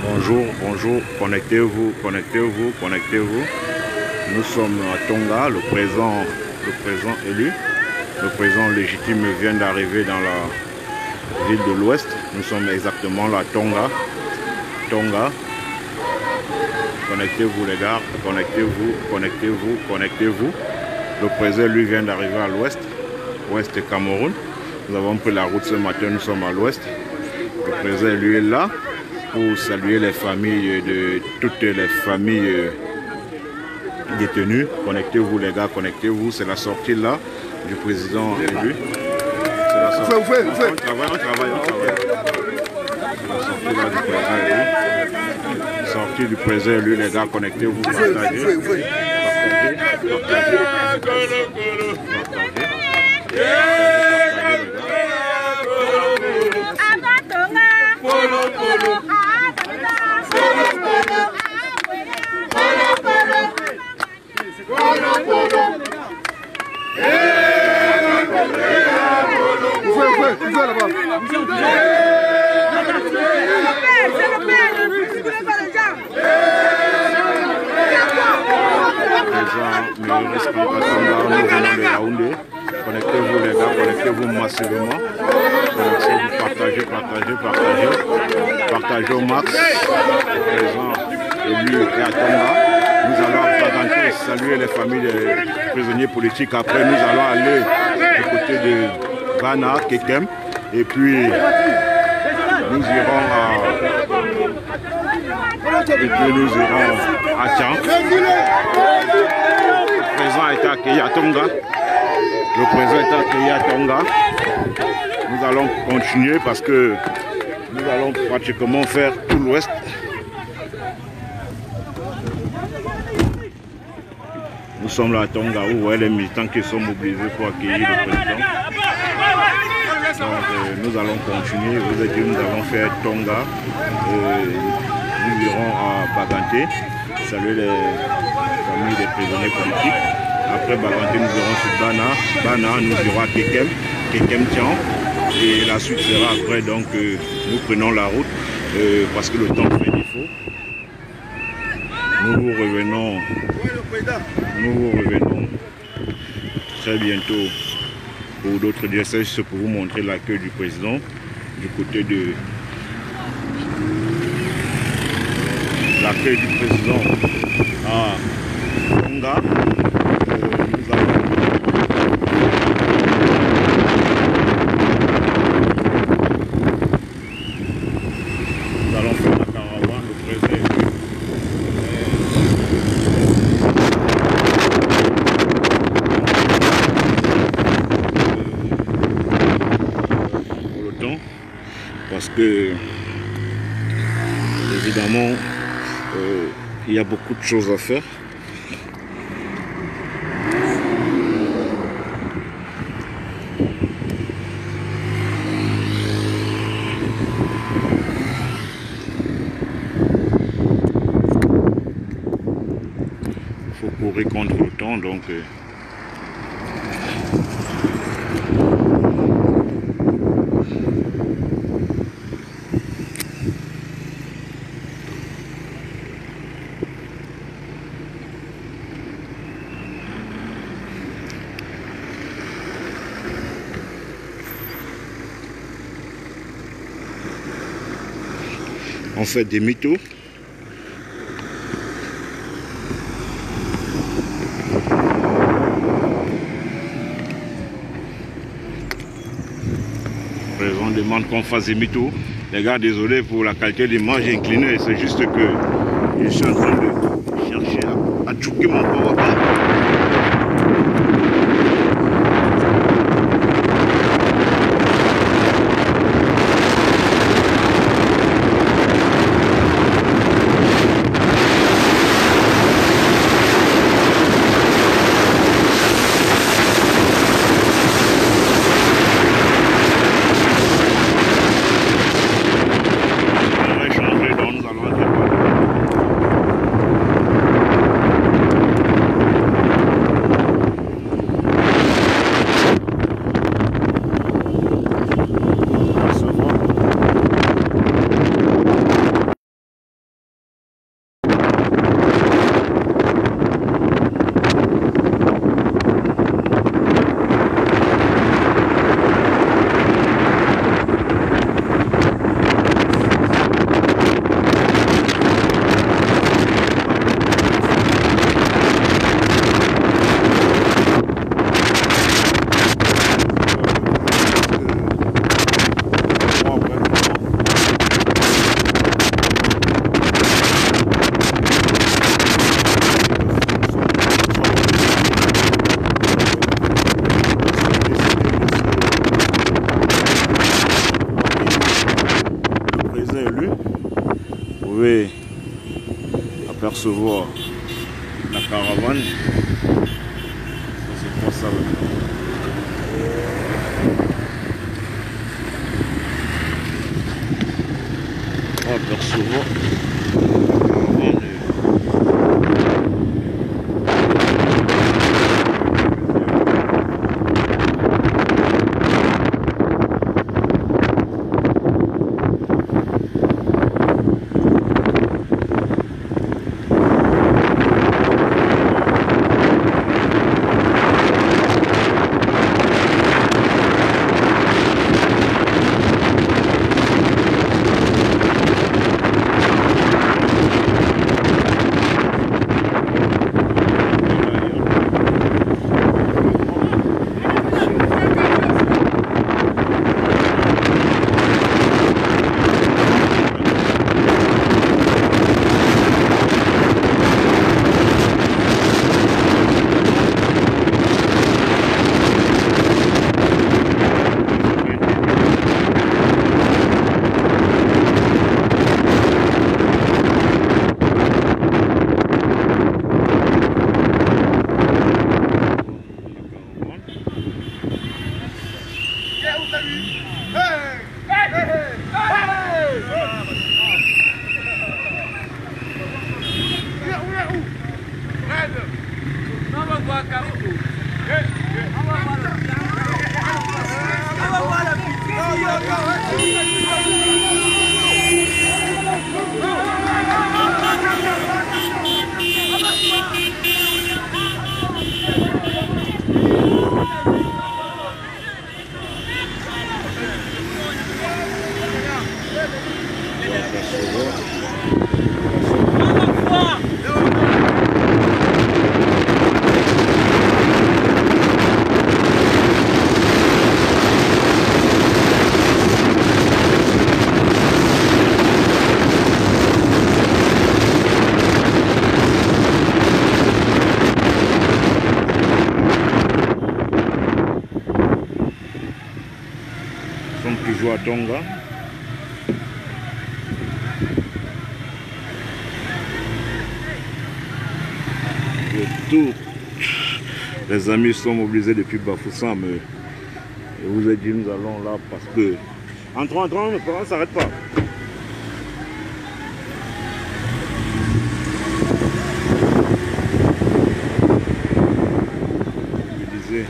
Bonjour, bonjour, connectez-vous, connectez-vous, connectez-vous. Nous sommes à Tonga, le président élu. Le président légitime vient d'arriver dans la ville de l'Ouest. Nous sommes exactement là, Tonga. Tonga. Connectez-vous les gars, connectez-vous, connectez-vous, connectez-vous. Le président lui vient d'arriver à l'Ouest, Ouest Cameroun. Nous avons pris la route ce matin, nous sommes à l'Ouest. Le président lui est là pour saluer les familles de toutes les familles détenues. Connectez-vous les gars, connectez-vous. C'est la sortie là du président élu. C'est la sortie. On travaille. C'est la sortie là du président élu. Sortie du président élu, les gars, connectez-vous, partagez. Connectez-vous les gars, connectez-vous massivement. Partagez au max. Le président élu est à Tonga. Nous allons saluer les familles des prisonniers politiques. Après, nous allons aller du côté de Bana, Kekem. Et puis, nous irons à Tian. Le président a été accueilli à Tonga. Le président est accueilli à Tonga. Nous allons continuer parce que nous allons pratiquement faire tout l'Ouest. Nous sommes là à Tonga où vous voyez les militants qui sont mobilisés pour accueillir le président. Donc nous allons continuer. Vous avez dit nous allons faire Tonga. Nous irons à Baganté, saluer les familles des prisonniers politiques. Après Baganté, nous irons sur Bana. Bana, nous irons à Kekem, Kekem-Tian. Et la suite sera après, donc nous prenons la route parce que le temps fait défaut. Nous vous revenons très bientôt pour d'autres diocèses pour vous montrer l'accueil du président du côté de l'accueil du président à Tonga. Nous allons faire la caravane, le président. Pour le temps, parce que évidemment il y a beaucoup de choses à faire. Il faut courir contre le temps, donc on fait des mythos. Le président demande qu'on fasse des mythos. Les gars, désolé pour la qualité de l'image inclinée, c'est juste que je suis en train de chercher à choquer mon powerbank. président élu. Vous pouvez apercevoir la caravane. C'est quoi ça là? On va apercevoir la caravane. Qui joue à Tonga. Tous les amis sont mobilisés depuis Bafoussam, mais je vous ai dit nous allons là parce que entrons, le parents ne s'arrête pas. Je disais.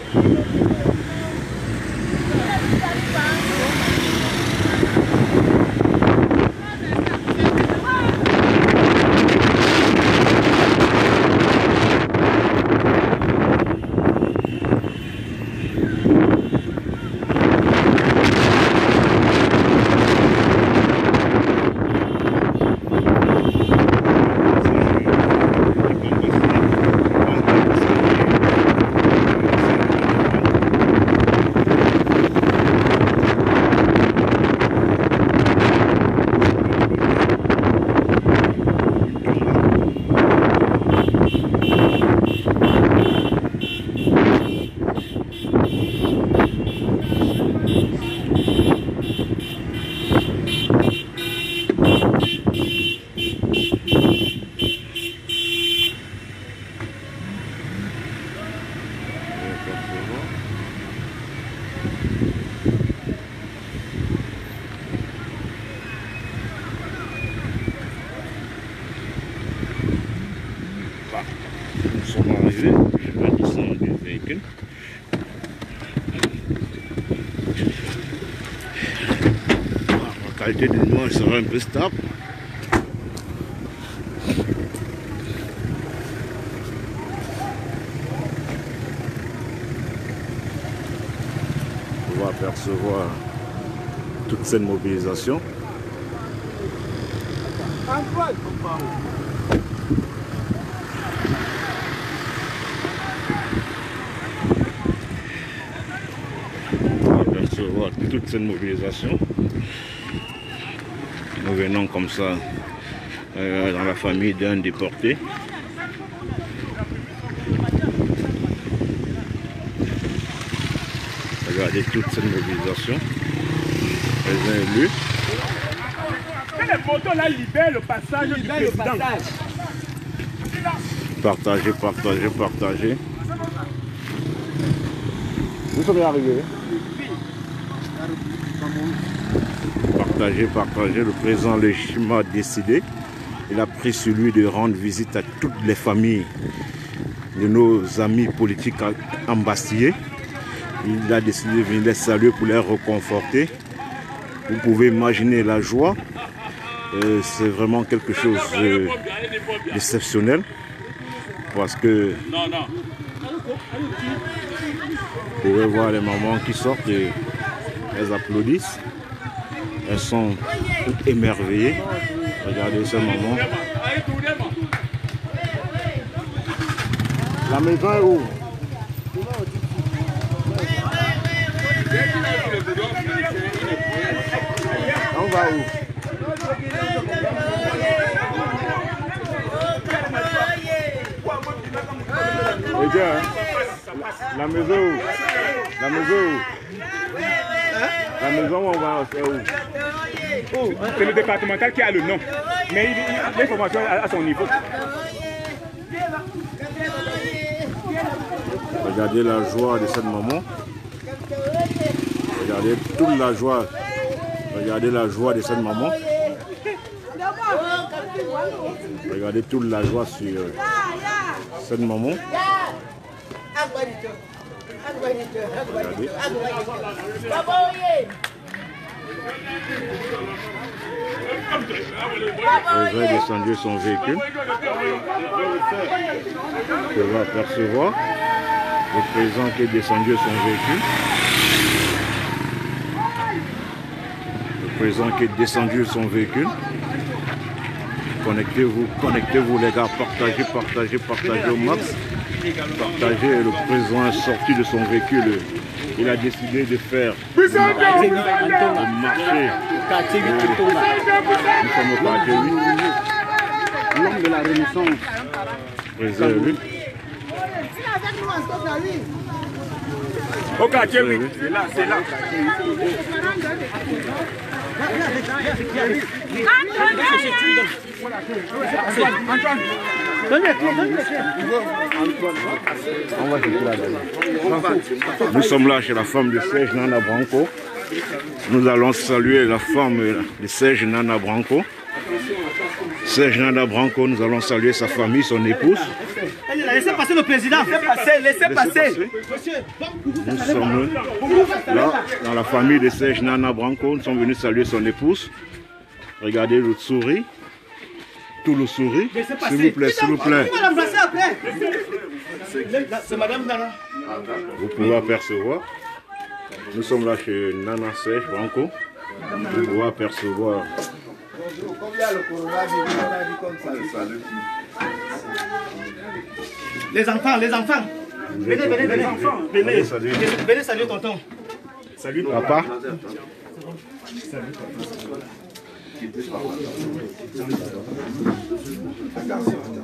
Nous sommes arrivés, je vais descendre du véhicule. La qualité de l'image sera un peu stable. On va apercevoir toute cette mobilisation. Apercevoir toute cette mobilisation. Nous venons comme ça dans la famille d'un déporté. Regardez toute cette mobilisation. Les élus. les motos là libèrent le passage du président. Partagez, partagez, partagez. Nous sommes arrivés. Partagez, partagez. Le président légitime a décidé. Il a pris celui de rendre visite à toutes les familles de nos amis politiques embastillés. Il a décidé de venir les saluer pour les réconforter. Vous pouvez imaginer la joie. C'est vraiment quelque chose d'exceptionnel. Parce que vous pouvez voir les mamans qui sortent et elles applaudissent. Elles sont toutes émerveillées. Regardez ces mamans. La maison est où? On va où? La maison où? La maison où? La maison où on va, c'est où? C'est le départemental qui a le nom. Mais l'information à son niveau. Regardez la joie de cette maman. Regardez toute la joie. Regardez la joie de cette maman. Regardez toute la joie sur cette maman. Regardez. Le président est descendu de son véhicule. On va apercevoir le président qui est descendu de son véhicule. Le président qui est descendu de son véhicule. Connectez-vous les gars, partagez, partagez, partagez au max. Partagez, le président est sorti de son véhicule. Il a décidé de faire le marché. Nous sommes au quartier 8. L'homme de la Renaissance. Président 8. Au quartier 8. C'est là, c'est là. Nous sommes là chez la femme de Serge Nana Branco. Nous allons saluer la femme de Serge Nana Branco. Serge Nana Branco, nous allons saluer sa famille, son épouse. Laissez passer le président. Laissez passer. Nous sommes là, dans la famille de Serge Nana Branco. Nous sommes venus saluer son épouse. Regardez le sourire. Tout le sourire. S'il vous plaît, s'il vous plaît. C'est Madame Nana. Vous pouvez apercevoir. Nous sommes là chez Nana Serge Branco. Vous pouvez apercevoir. Les enfants, les enfants. Venez, venez, venez. Venez saluer tonton. Salut papa.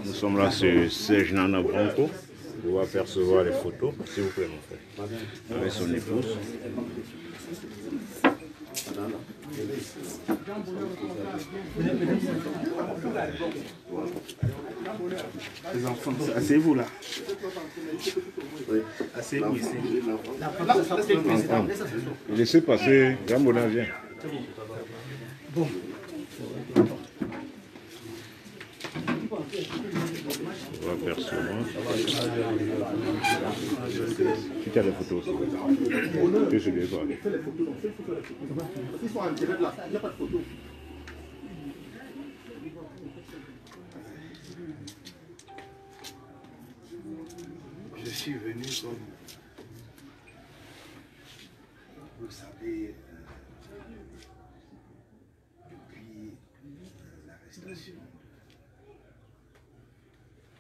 Nous sommes là sur Serge Nana Branco. Vous pouvez apercevoir les photos, s'il vous plaît mon frère, avec son épouse. Les enfants, asseyez-vous là. Asseyez-vous ici. Laissez passer, Gambola vient. Bon. On va apercevoir. Tu as les photos aussi. Tu se dévoiles. Ils sont en direct là, il n'y a pas de photo. Je suis venu comme vous le savez depuis l'arrestation de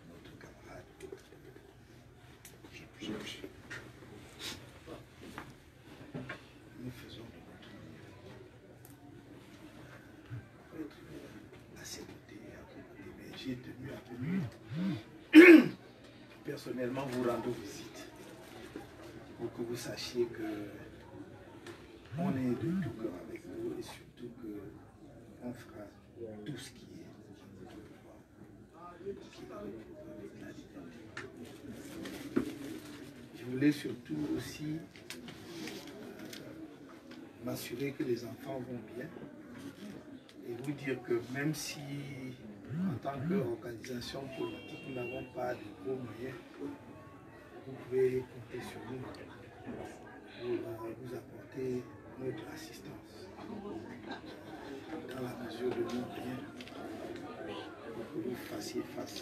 notre camarade. Nous faisons de notre mieux pour être à ses côtés, mais j'ai tenu à venir personnellement vous rendre visite pour que vous sachiez que on est de tout cœur avec vous et surtout qu'on fera tout ce qui est Je voulais surtout aussi m'assurer que les enfants vont bien et vous dire que même si en tant qu'organisation politique nous n'avons pas de gros moyens, vous pouvez compter sur nous pour vous apporter notre assistance dans la mesure de nos moyens pour que vous fassiez face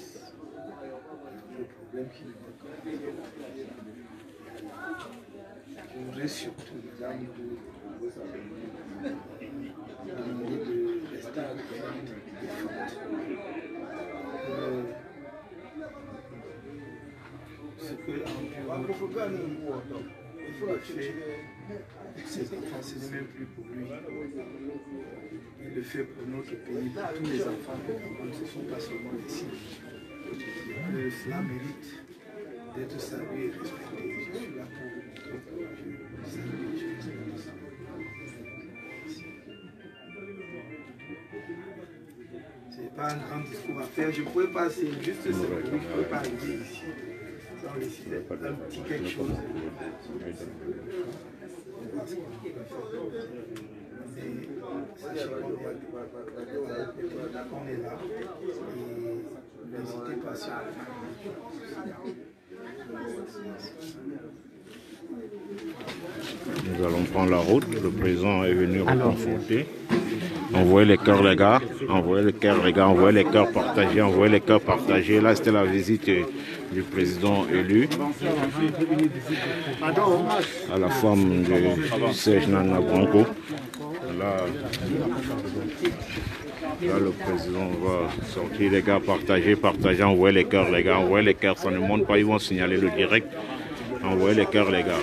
aux problèmes qui nous rencontrent. Je voudrais surtout, mesdames, vous demander de rester avec une défense. Ce que ces enfants, ce n'est même plus pour lui. Il le fait pour notre pays, pour tous les enfants de Cameroun. Ce ne sont pas seulement les signes. Cela mérite d'être salué et respecté. Je suis là pour vous montrer que je salue et je respecte ça. Ce n'est pas un grand discours à faire. Je ne pouvais pas, c'est juste symbolique. Je ne pouvais pas arriver ici sans décider un petit quelque chose. Mais sachez qu'on est là et n'hésitez pas sur la Nous allons prendre la route. Le président est venu reconforter. Envoyer les cœurs, les gars. Envoyer les cœurs, les gars. Envoyer les cœurs partagés. Envoyer les cœurs partagés. Là, c'était la visite du président élu à la femme de Serge Nana Branco. Là, le président va sortir. Les gars, partager, partager. Envoyer les cœurs, les gars. Envoyer les cœurs. Ça ne monte pas. Ils vont signaler le direct. Envoyer les cœurs, les gars.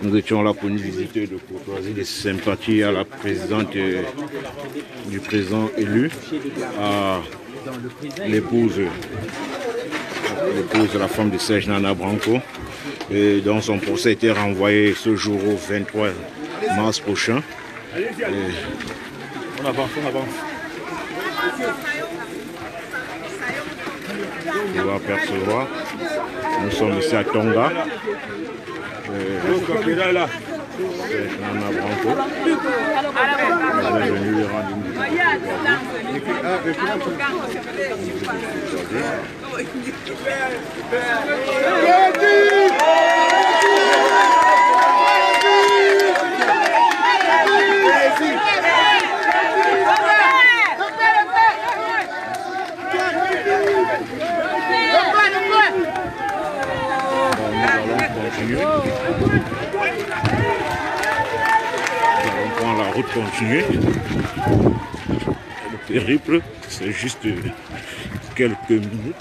Nous étions là pour une visite de courtoisie, de sympathie à la présidente du président élu, à l'épouse de la femme de Serge Nana Branco. Et donc son procès a été renvoyé ce jour au 23 mars prochain. On avance, on avance. On va apercevoir. Nous sommes ici à Tonga. Serge Nana Branco. Nous sommes venus lui rendre une la route continue. Le périple, c'est juste quelques minutes.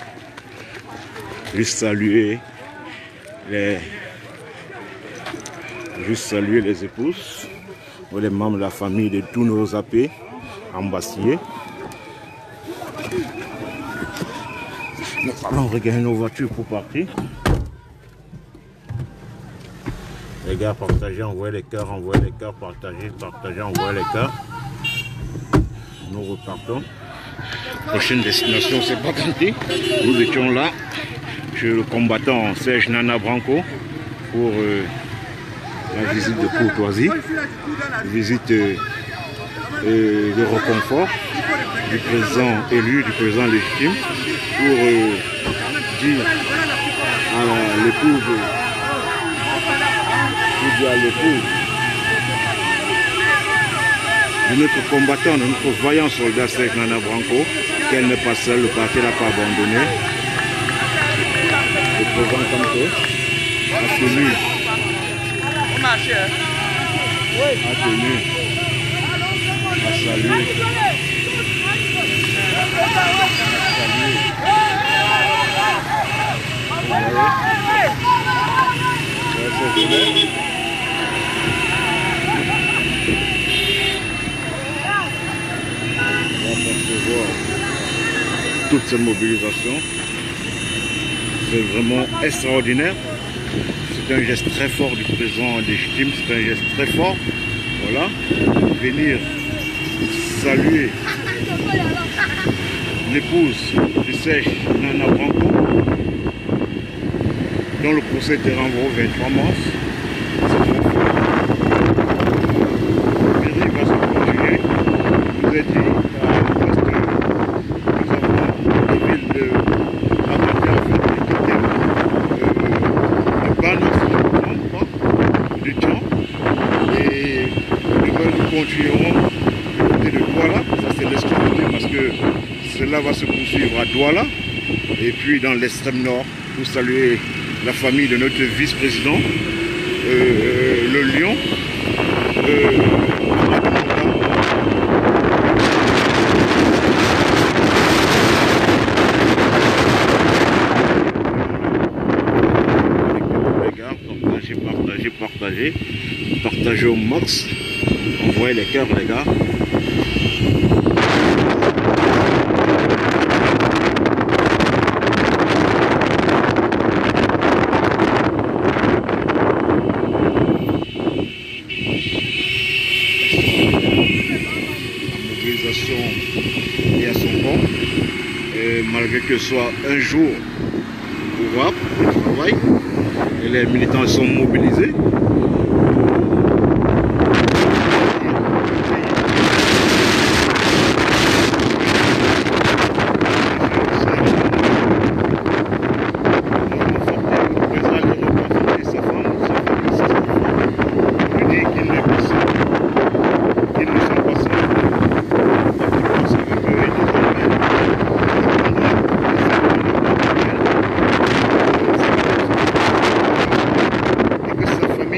Juste saluer les épouses ou les membres de la famille de tous nos AP ambassiers. Nous allons regagner nos voitures pour partir. Les gars, partagez, envoyez les cœurs, partagez, partagez, envoyez les cœurs. Nous repartons. Prochaine destination, c'est Bakanté. Nous étions là chez le combattant Serge Nana Branco pour la visite de courtoisie, visite de reconfort du président élu, du président légitime, pour dire à l'épouse de notre combattant, de notre vaillant soldat Serge Nana Branco, qu'elle n'est pas seule, le parti n'a pas abandonné. Le président Kanto a tenu à saluer. Toute cette mobilisation, c'est vraiment extraordinaire. C'est un geste très fort du président légitime, c'est un geste très fort. Voilà, venir saluer l'épouse du Sèche Nana Branco, dont le procès était renvoyé au 23 mars. Mairie va se continuer. Je vous ai dit, nous avons des villes de du temps et nous continuerons du côté de Douala, ça c'est l'extrémité parce que cela va se poursuivre à Douala et puis dans l'extrême nord pour saluer la famille de notre vice-président, le Lion, partagez au max, envoyez les cœurs les gars. La mobilisation est à son compte, malgré que ce soit un jour ouvrable de travail, et les militants sont mobilisés.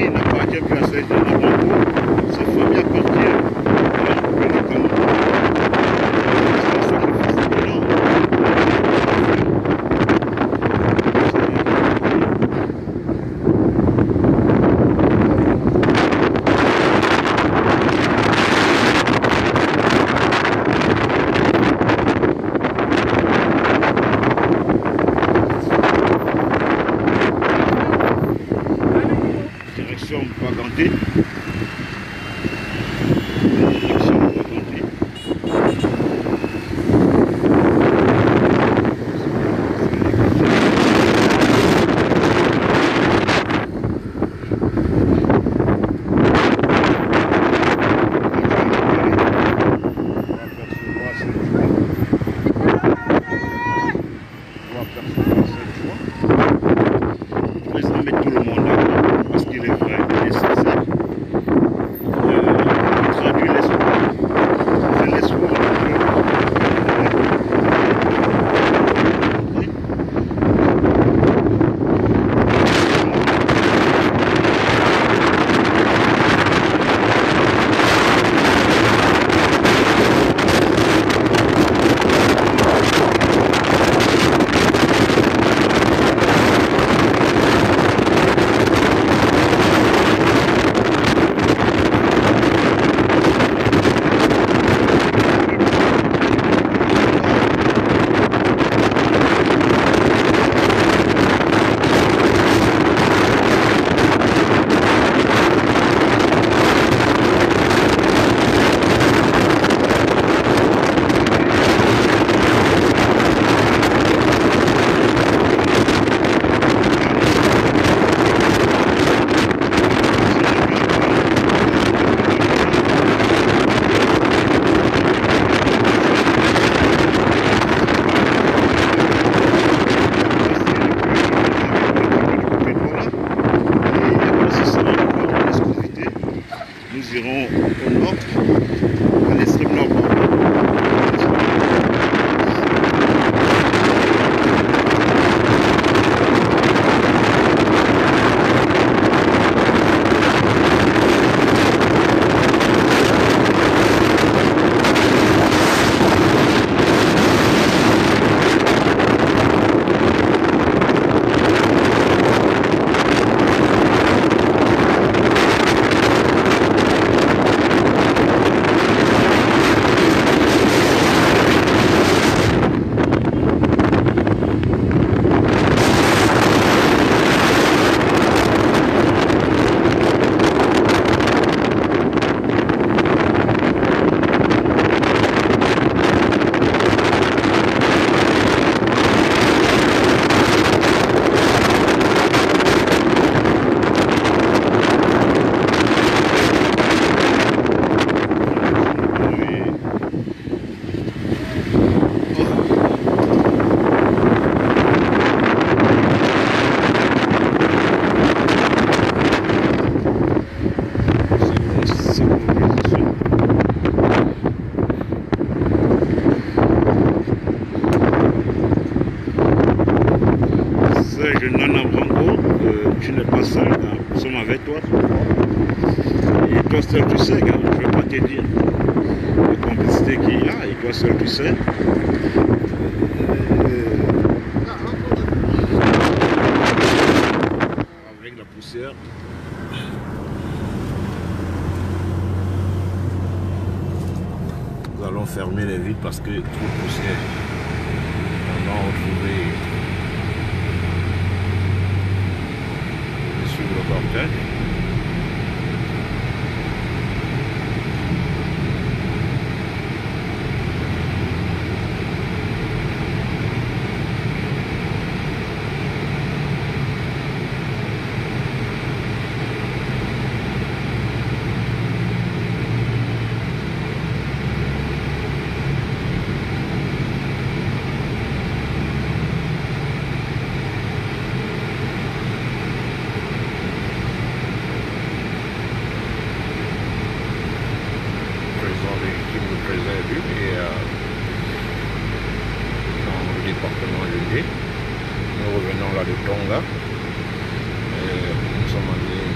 N'a pas à Nana Branco, tu n'es pas seul, hein. Nous sommes avec toi. Et toi seul tu sais, hein. Je ne vais pas te dire la complicité qu'il y a, et toi seul tu sais. Avec la poussière. Nous allons fermer les vitres parce que trop de poussière. On va retrouver sur le cortège. Département de Lundé. Nous revenons là de Tonga. Nous sommes allés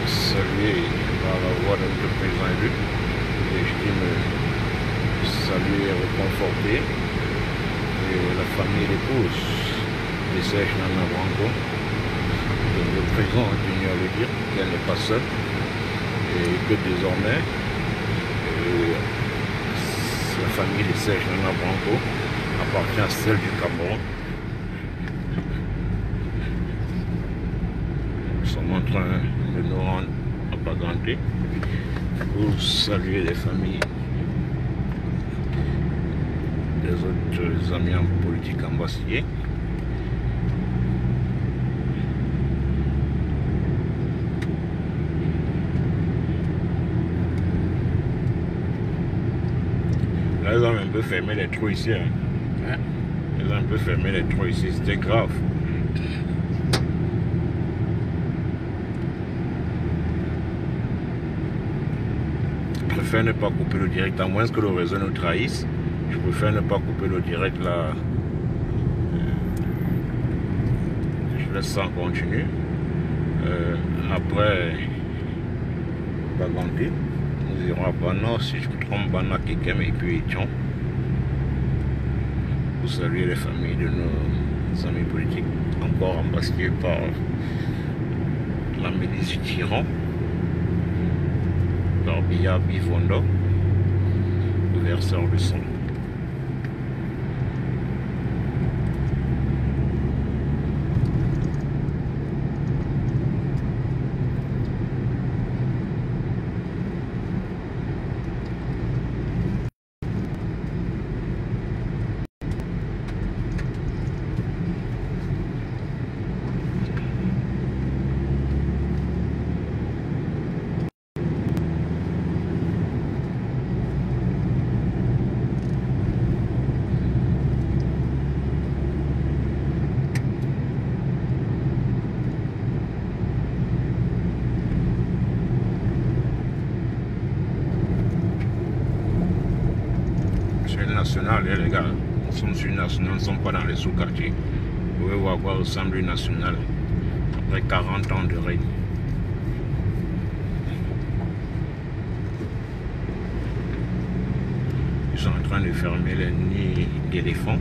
saluer par la voix de notre président élu. Légitime saluer et réconforter la famille et l'épouse de Serge Nana Branco. Le président a tenu à le dire qu'elle n'est pas seule et que désormais la famille de Serge Nana Branco appartient à celle du Cameroun. Nous sommes en train de nous rendre à Baganté pour saluer les familles des autres amis en politique ambassadeurs. Là, ils ont un peu fermé les trous ici. Hein. Ils ont un peu fermé les trous ici, c'était grave. Je préfère ne pas couper le direct, à moins que le réseau nous trahisse. Je préfère ne pas couper le direct là. Je laisse ça en continu. Après Baganté, nous irons à Bana, si je me trompe, Bana, Kekem et puis Etion, pour saluer les familles de nos amis politiques, encore ambassadés par la milice du tyran, par Biya Bivondo, le verseur de sang. Nationale, les gars, nous sommes sur une nationale, nous ne sommes pas dans les sous-quartiers. Vous pouvez voir à quoi ressemble une nationale après 40 ans de règne. Ils sont en train de fermer les nids d'éléphants.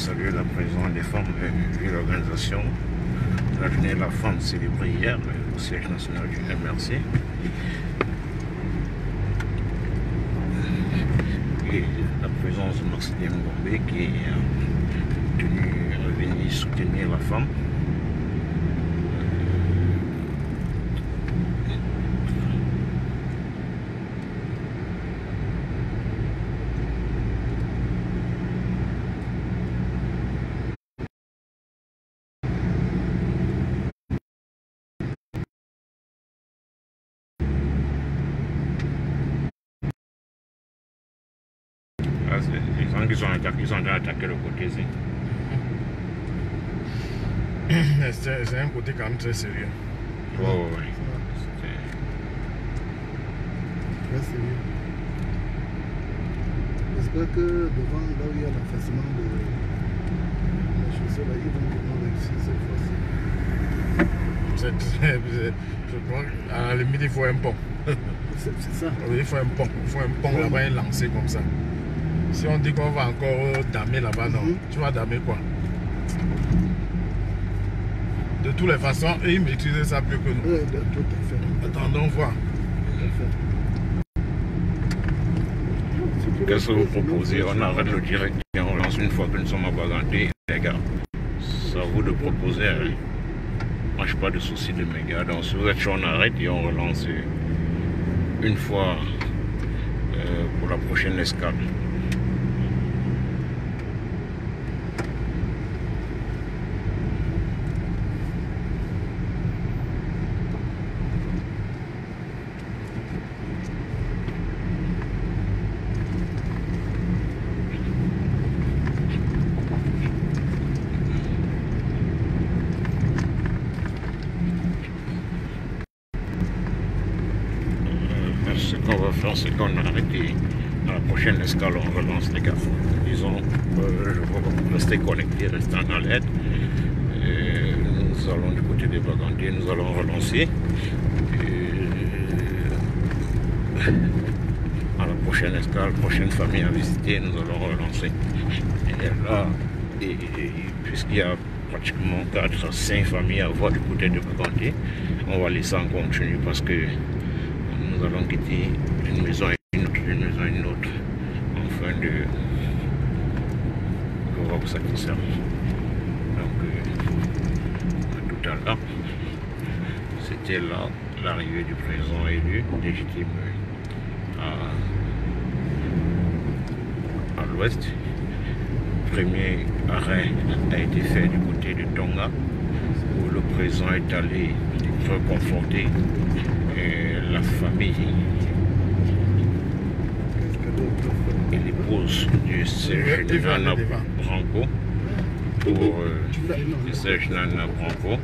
saluer la présence des femmes et l'organisation. La journée de la femme célébrée hier au siège national du MRC. Et la présence de Marceline Gombe qui est venue soutenir la femme. Les gens qui ont attaqué le côté. C'est un côté quand même très sérieux. Oui. Très sérieux. J'espère que devant là où il y a l'affaissement de la chaussée, là, ils vont vraiment réussir cette fois-ci. Je crois qu'à la limite, il faut un pont. C'est ça. Oui, il faut un pont. Il faut un pont là-bas et lancer comme ça. Si on dit qu'on va encore damer là-bas, non. Tu vas damer quoi? De toutes les façons, ils maîtrisaient ça plus que nous. Oui, tout à fait. Attendons voir. Qu'est-ce que vous proposez? On arrête le direct et on lance une fois que nous sommes à Baganté. Les gars, c'est à vous de proposer. Hein. Moi, je n'ai pas de souci de mes gars. Donc, si vous êtes chaud, on arrête et on relance une fois pour la prochaine escale. Ce qu'on va faire, c'est qu'on arrête et à la prochaine escale, on relance les gars. Disons, rester connectés, rester en alerte. Nous allons du côté des Bagantés, nous allons relancer. À la prochaine escale, prochaine famille à visiter, nous allons relancer. Et là, puisqu'il y a pratiquement 4 à 5 familles à voir du côté de Baganté, on va laisser en continu parce que nous allons quitter une maison et une autre, afin de voir que ça concerne. Donc, à tout à l'heure, c'était là l'arrivée du président élu légitime à l'ouest. Premier arrêt a été fait du côté de Tonga, où le président est allé reconforter la famille et l'épouse du Serge Nana Branco pour le Serge Nana Branco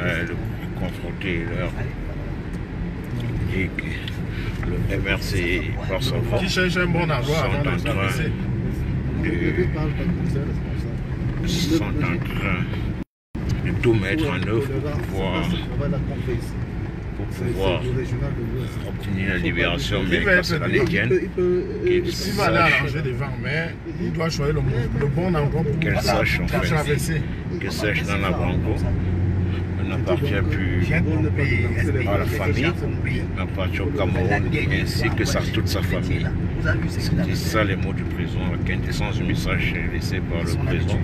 le confronter leur dit que le MRC par sa voix qui cherche un bon endroit sont en train de tout mettre en œuvre pour pouvoir obtenir la libération, mais c'est la légende. Il va aller arranger devant, mais il doit choisir le bon endroit pour qu'elle sache en fait que Serge Nana Branco n'appartient plus à la famille, n'appartient au Cameroun ainsi que toute sa famille. C'était ça les mots du président, la quintessence du message laissé par le président.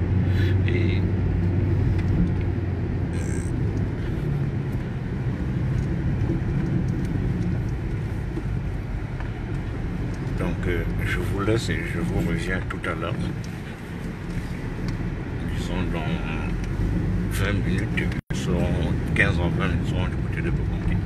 Et donc je vous laisse et je vous reviens tout à l'heure. Disons dans 20 minutes, nous serons 15 à 20 minutes du côté de Baganté.